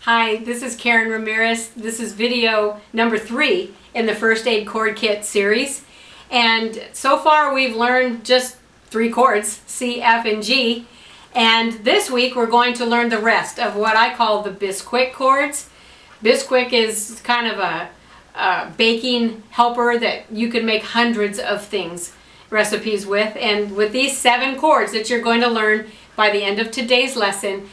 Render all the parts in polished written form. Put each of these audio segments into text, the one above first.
Hi, this is Karen Ramirez. This is video number 3 in the First Aid Chord Kit series. And so far we've learned just 3 chords, C, F, and G. And this week we're going to learn the rest of what I call the Bisquick chords. Bisquick is kind of a baking helper that you can make hundreds of things, recipes with. And with these 7 chords that you're going to learn by the end of today's lesson,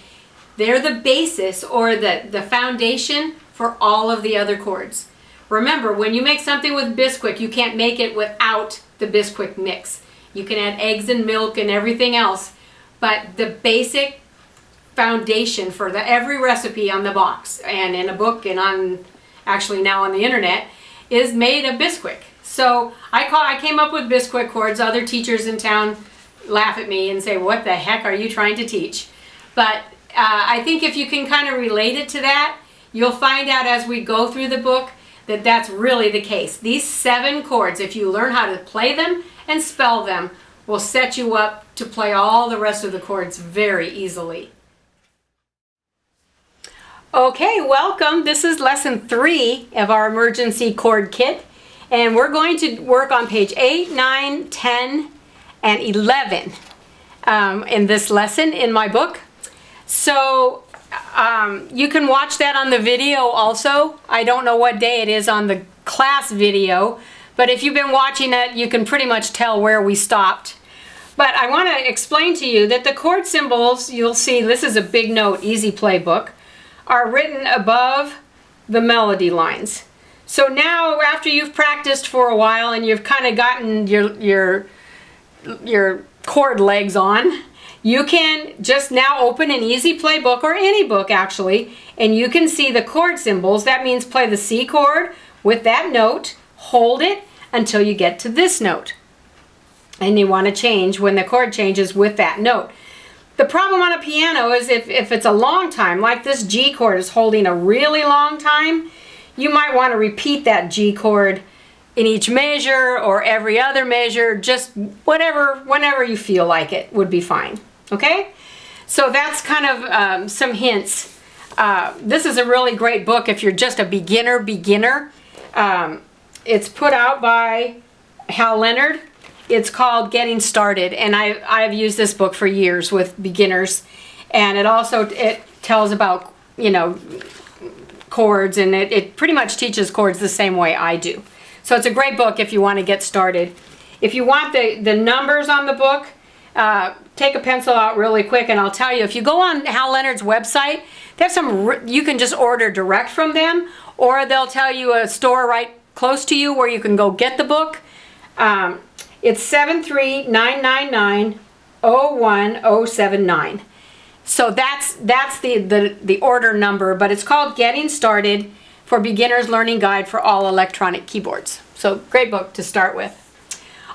they're the basis or the foundation for all of the other chords. Remember, when you make something with Bisquick, you can't make it without the Bisquick mix. You can add eggs and milk and everything else, but the basic foundation for every recipe on the box and in a book and actually now on the internet is made of Bisquick. So I came up with Bisquick chords. Other teachers in town laugh at me and say, "What the heck are you trying to teach?" But I think if you can kind of relate it to that, you'll find out as we go through the book that that's really the case. These 7 chords, if you learn how to play them and spell them, will set you up to play all the rest of the chords very easily. Okay, welcome. This is lesson 3 of our emergency chord kit, and we're going to work on page 8, 9, 10, and 11 in this lesson in my book. So you can watch that on the video also. I don't know what day it is on the class video, but if you've been watching it, you can pretty much tell where we stopped. But I want to explain to you that the chord symbols, you'll see this is a big note, easy play book, are written above the melody lines. So now after you've practiced for a while and you've kind of gotten your chord legs on, you can just now open an easy play book, or any book actually, and you can see the chord symbols. That means play the C chord with that note, hold it until you get to this note. And you want to change when the chord changes with that note. The problem on a piano is if it's a long time, like this G chord is holding a really long time, you might want to repeat that G chord in each measure or every other measure, just whenever you feel like it would be fine. Okay? So that's kind of some hints. This is a really great book if you're just a beginner. It's put out by Hal Leonard. It's called Getting Started, and I've used this book for years with beginners, and it tells about, chords, and it pretty much teaches chords the same way I do. So it's a great book if you want to get started. If you want the numbers on the book, take a pencil out really quick, and I'll tell you, if you go on Hal Leonard's website, they have you can just order direct from them, or they'll tell you a store right close to you where you can go get the book. It's 73999-01079. So that's the order number, but it's called Getting Started for Beginners Learning Guide for All Electronic Keyboards. So great book to start with.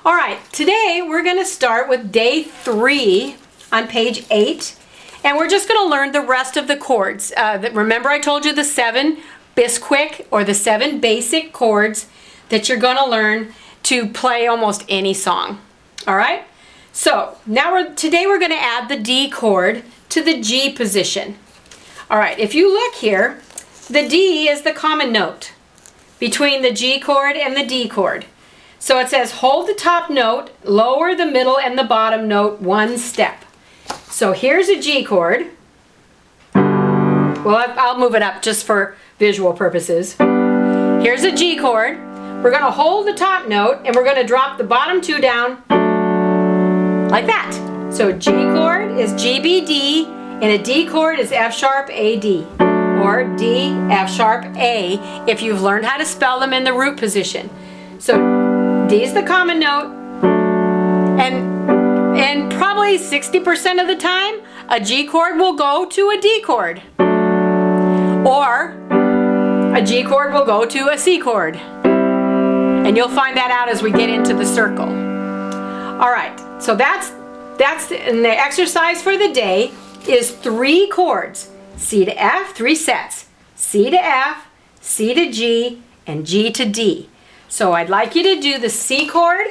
All right, today we're going to start with day 3 on page 8, and we're just going to learn the rest of the chords. Remember I told you the 7 Bisquick, or the 7 basic chords that you're going to learn to play almost any song. All right? So now today we're going to add the D chord to the G position. All right, if you look here, the D is the common note between the G chord and the D chord. So it says hold the top note, lower the middle and the bottom note 1 step. So here's a G chord. Well, I'll move it up just for visual purposes. Here's a G chord. We're going to hold the top note and we're going to drop the bottom 2 down like that. So G chord is G, B, D, and a D chord is F sharp, A, D, or D, F sharp, A, if you've learned how to spell them in the root position. So D is the common note, and probably 60% of the time, a G chord will go to a D chord, or a G chord will go to a C chord. And you'll find that out as we get into the circle. All right, so and the exercise for the day is 3 chords. C to F, 3 sets. C to F, C to G, and G to D. So I'd like you to do the C chord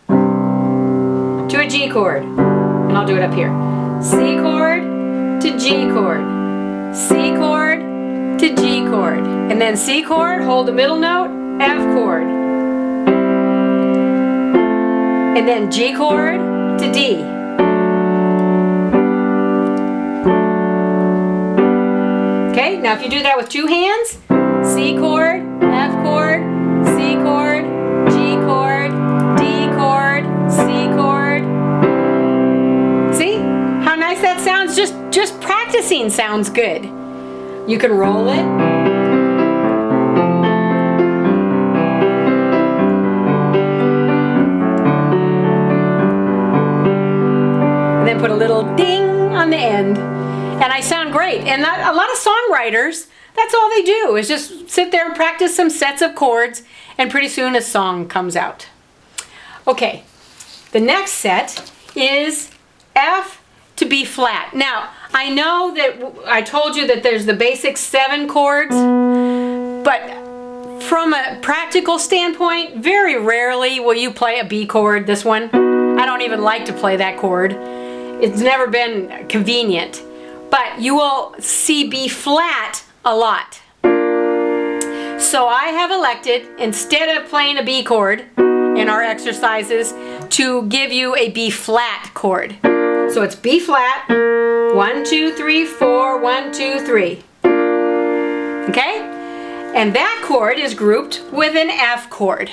to a G chord. And I'll do it up here. C chord to G chord. C chord to G chord. And then C chord, hold the middle note, F chord. And then G chord to D. Okay, now if you do that with two hands, C chord, F chord, C chord, G chord, D chord, C chord. See how nice that sounds? Just practicing sounds good. You can roll it. And then put a little ding on the end. And I sound great. And a lot of songwriters, that's all they do is just sit there and practice some sets of chords, and pretty soon a song comes out. Okay, the next set is F to B flat. Now, I know that I told you that there's the basic 7 chords, but from a practical standpoint, very rarely will you play a B chord, this one. I don't even like to play that chord. It's never been convenient. But you will see B flat a lot. So I have elected, instead of playing a B chord in our exercises, to give you a B flat chord. So it's B flat, 1, 2, 3, 4, 1, 2, 3. Okay? And that chord is grouped with an F chord.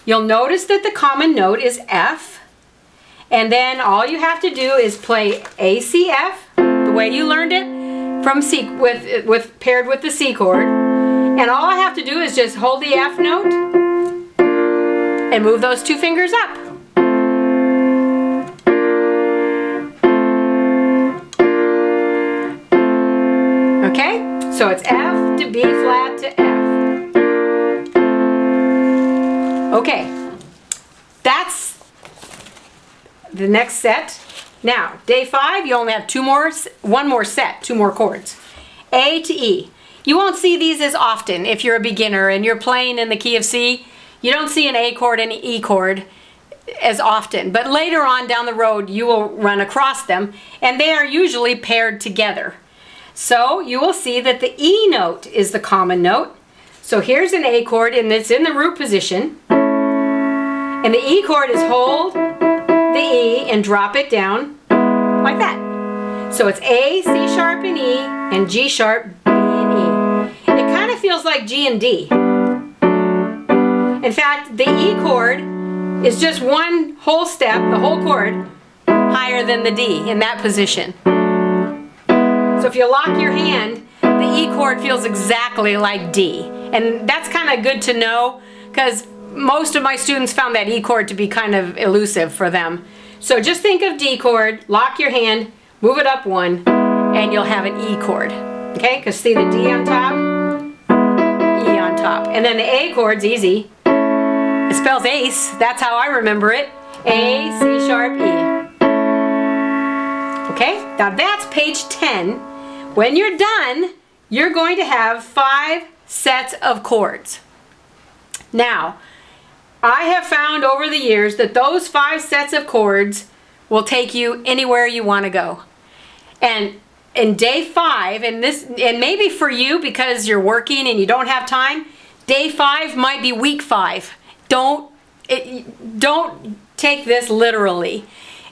You'll notice that the common note is F. And then all you have to do is play A, C, F. Way you learned it from C with paired with the C chord, and all I have to do is just hold the F note and move those 2 fingers up. Okay, so it's F to B flat to F. Okay, that's the next set. Now, day 5, you only have one more set, 2 more chords. A to E. You won't see these as often if you're a beginner and you're playing in the key of C. You don't see an A chord and an E chord as often, but later on down the road you will run across them, and they are usually paired together. So you will see that the E note is the common note. So here's an A chord, and it's in the root position. And the E chord is hold the E and drop it down like that. So it's A, C sharp and E, and G sharp, B and E. It kind of feels like G and D. In fact, the E chord is just one whole step, the whole chord, higher than the D in that position. So if you lock your hand, the E chord feels exactly like D. And that's kind of good to know, because most of my students found that E chord to be kind of elusive for them. So just think of D chord, lock your hand, move it up 1, and you'll have an E chord. Okay, because see the D on top, E on top. And then the A chord's easy. It spells ace, that's how I remember it. A, C sharp, E. Okay, now that's page 10. When you're done, you're going to have 5 sets of chords. Now, I have found over the years that those 5 sets of chords will take you anywhere you want to go. And in day 5, and maybe for you because you're working and you don't have time, day 5 might be week 5. Don't take this literally.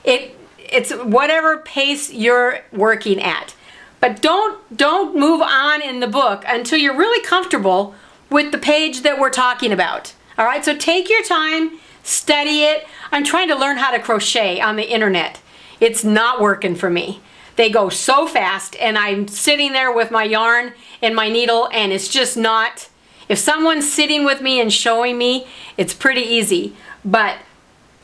It's whatever pace you're working at. But don't move on in the book until you're really comfortable with the page that we're talking about. All right, so take your time, study it. I'm trying to learn how to crochet on the internet. It's not working for me. They go so fast, and I'm sitting there with my yarn and my needle, and it's just not. If someone's sitting with me and showing me, it's pretty easy. But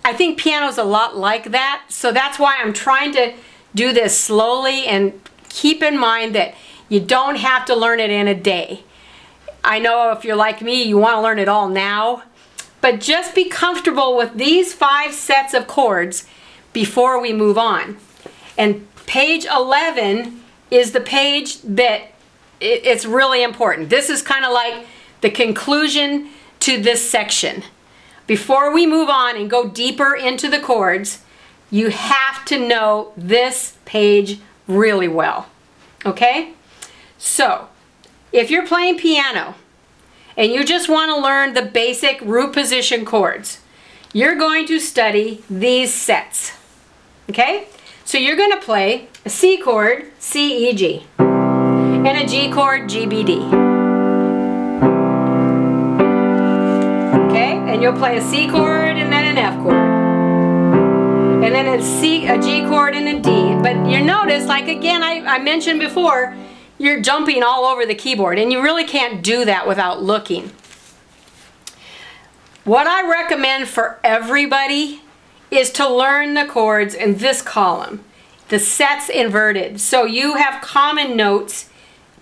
I think piano's a lot like that, so that's why I'm trying to do this slowly, and keep in mind that you don't have to learn it in a day. I know if you're like me, you want to learn it all now, but just be comfortable with these 5 sets of chords before we move on. And page 11 is the page that it's really important. This is kind of like the conclusion to this section. Before we move on and go deeper into the chords, you have to know this page really well. Okay? So, if you're playing piano and you just want to learn the basic root position chords, you're going to study these sets. Okay? So you're going to play a C chord, C, E, G, and a G chord, G, B, D. Okay? And you'll play a C chord and then an F chord. And then a G chord and a D. But you notice, like again, I mentioned before, you're jumping all over the keyboard, and you really can't do that without looking. What I recommend for everybody is to learn the chords in this column, the sets inverted. So you have common notes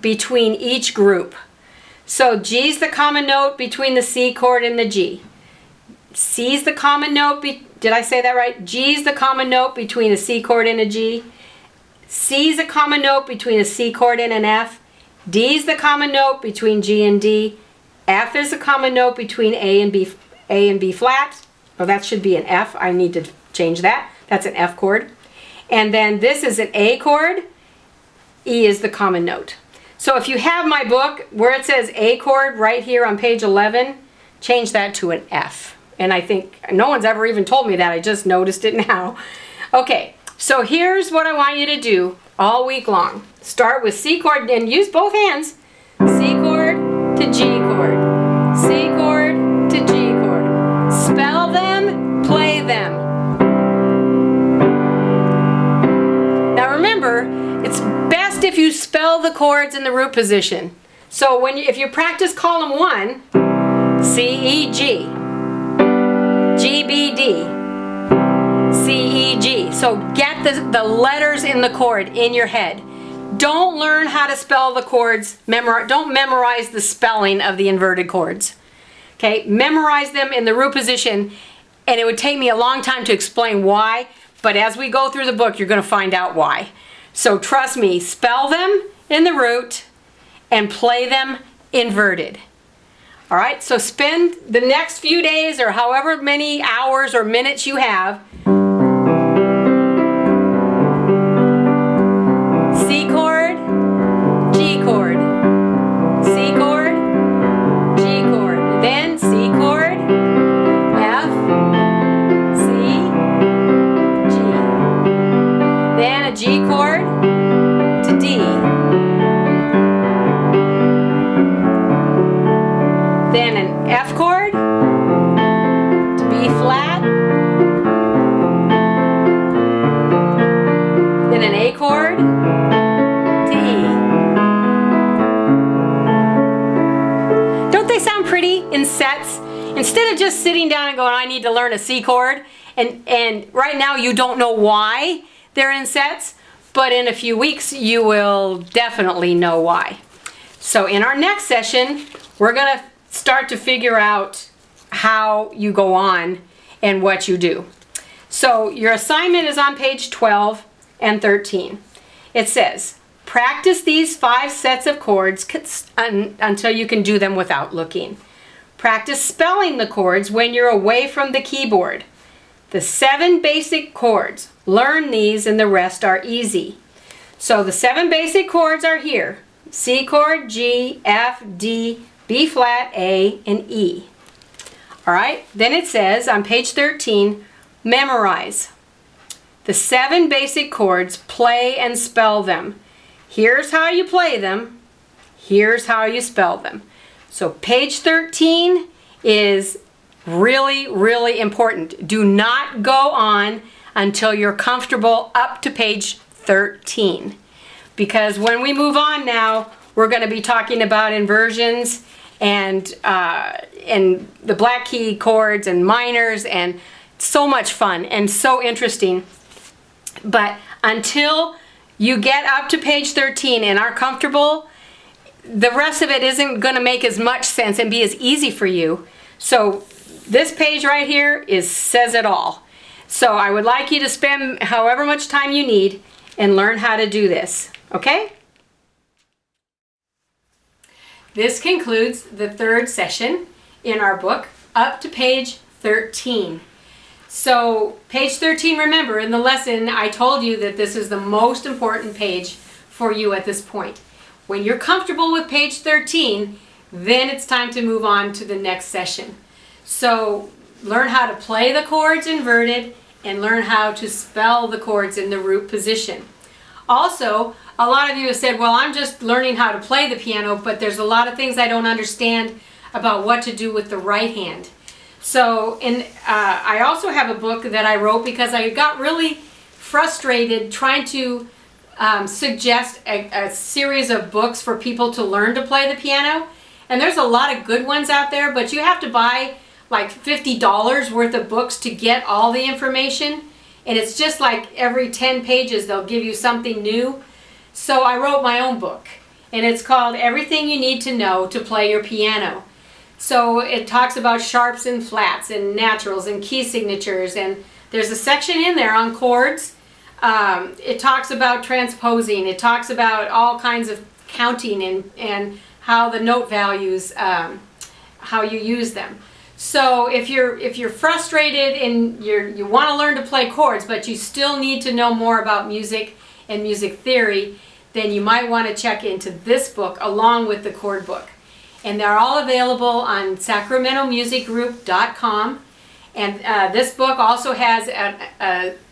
between each group. So G's the common note between the C chord and the G. C's the common note, did I say that right? G's the common note between a C chord and a G. C's a common note between a C chord and an F. D's the common note between G and D. F is a common note between A and B flat. Oh, that should be an F. I need to change that. That's an F chord. And then this is an A chord. E is the common note. So if you have my book where it says A chord right here on page 11, change that to an F. And I think no one's ever even told me that. I just noticed it now. Okay, so here's what I want you to do all week long. Start with C chord and use both hands. C chord to G chord. C chord to G chord. Spell them, play them. Now remember, it's best if you spell the chords in the root position. So if you practice column 1, C, E, G, G, B, D, C, E, G. So get the letters in the chord in your head. Don't learn how to spell the chords. Don't memorize the spelling of the inverted chords. Okay, memorize them in the root position, and it would take me a long time to explain why, but as we go through the book, you're going to find out why. So trust me, spell them in the root and play them inverted. All right, so spend the next few days or however many hours or minutes you have. C chord, G chord, C chord, G chord, then C chord, F, C, G, then a G chord to D, then an F chord to B flat, then an A chord to E. Don't they sound pretty in sets? Instead of just sitting down and going, I need to learn a C chord, and right now you don't know why they're in sets, but in a few weeks you will definitely know why. So in our next session, we're going to start to figure out how you go on and what you do. So your assignment is on page 12 and 13. It says, practice these 5 sets of chords until you can do them without looking. Practice spelling the chords when you're away from the keyboard. The 7 basic chords. Learn these and the rest are easy. So the 7 basic chords are here. C chord, G, F, D, B flat, A, and E. All right, then it says on page 13, memorize. The 7 basic chords, play and spell them. Here's how you play them. Here's how you spell them. So page 13 is really, really important. Do not go on until you're comfortable up to page 13. Because when we move on now, we're going to be talking about inversions and the black key chords and minors, and so much fun and so interesting. But until you get up to page 13 and are comfortable, the rest of it isn't going to make as much sense and be as easy for you. So this page right here says it all. So I would like you to spend however much time you need and learn how to do this. Okay? This concludes the 3rd session in our book up to page 13. So page 13, remember in the lesson I told you that this is the most important page for you at this point. When you're comfortable with page 13, then it's time to move on to the next session. So learn how to play the chords inverted and learn how to spell the chords in the root position. Also, a lot of you have said, well, I'm just learning how to play the piano, but there's a lot of things I don't understand about what to do with the right hand. So I also have a book that I wrote because I got really frustrated trying to suggest a series of books for people to learn to play the piano. And there's a lot of good ones out there, but you have to buy like $50 worth of books to get all the information. And it's just like every 10 pages they'll give you something new. So I wrote my own book, and it's called Everything You Need to Know to Play Your Piano. So it talks about sharps and flats and naturals and key signatures, and there's a section in there on chords. It talks about transposing. It talks about all kinds of counting and how the note values, how you use them. So if you're frustrated and you want to learn to play chords, but you still need to know more about music and music theory, then you might want to check into this book along with the chord book. And they're all available on sacramentomusicgroup.com. And this book also has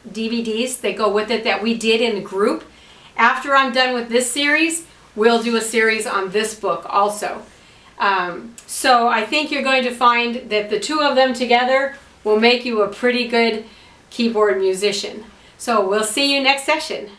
DVDs that go with it that we did in the group. After I'm done with this series, we'll do a series on this book also. So I think you're going to find that the two of them together will make you a pretty good keyboard musician. So we'll see you next session.